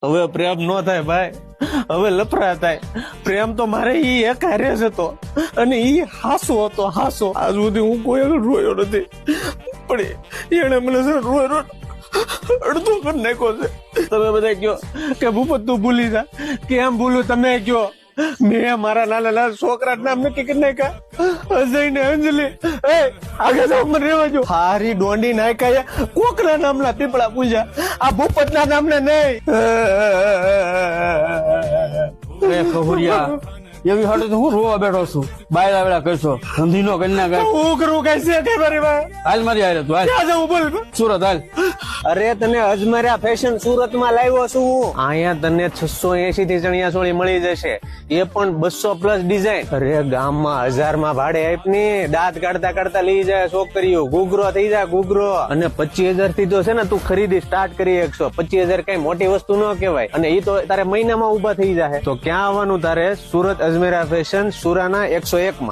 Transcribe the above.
હવે પ્રેમ નો થાય ભાઈ, હવે લફરા થાય. પ્રેમ તો મારે ઈ એક હારે જ હતો અને ઈ હાસો હતો, હાસો. આજ સુધી હું કોઈ આગળ રોયો નથી, પણ એને મને રોય અડધો કરી નાખ્યો છે. તમે બધા કયો કે ભૂપત તું ભૂલી જા, કેમ ભૂલું તમે કયો? મેં મારા નાના નાના છોકરા નામ નક્કી કરી નાખ્યા, અજય ને અંજલિ. એ આગળ જાવ, મને રેવા જો. હારી ડોંડી નાખ્યા કોકના નામના પીપળા પૂજા, આ ભૂપત ના નામના નહીં. અરે ખહુરિયા, એવી હાટે તો હું રોવા બેઠો છું. બાયલા વેળા કરશો, ધંધી નો કરી નાખે. હું કરું કઈ છે કઈ મારી વાત? હાલ મારી હારે તું હાલ. ક્યાં જવું બોલ? સુરત હાલ. અરે તને અજમર્યા ફેશન સુરત માં લાવ્યો છું હું. અહીંયા તને 680 થી ચણિયા ચોળી મળી જશે, એ પણ 200 પ્લસ ડિઝાઇન. અરે ગામમાં 1000 માં ભાડે આપની, દાંત કાઢતા કાઢતા લઈ જાય છોકરીઓ, ગુગરો થઈ જાય ગુગરો. અને 25,000 થી તો છે ને તું ખરીદી સ્ટાર્ટ કરી શકશો. 25,000 કઈ મોટી વસ્તુ ન કહેવાય, અને એ તો તારે મહિનામાં ઉભા થઈ જાય. તો ક્યાં આવવાનું તારે? સુરત અજમેરા ફેશન, સુરાના 101 માં.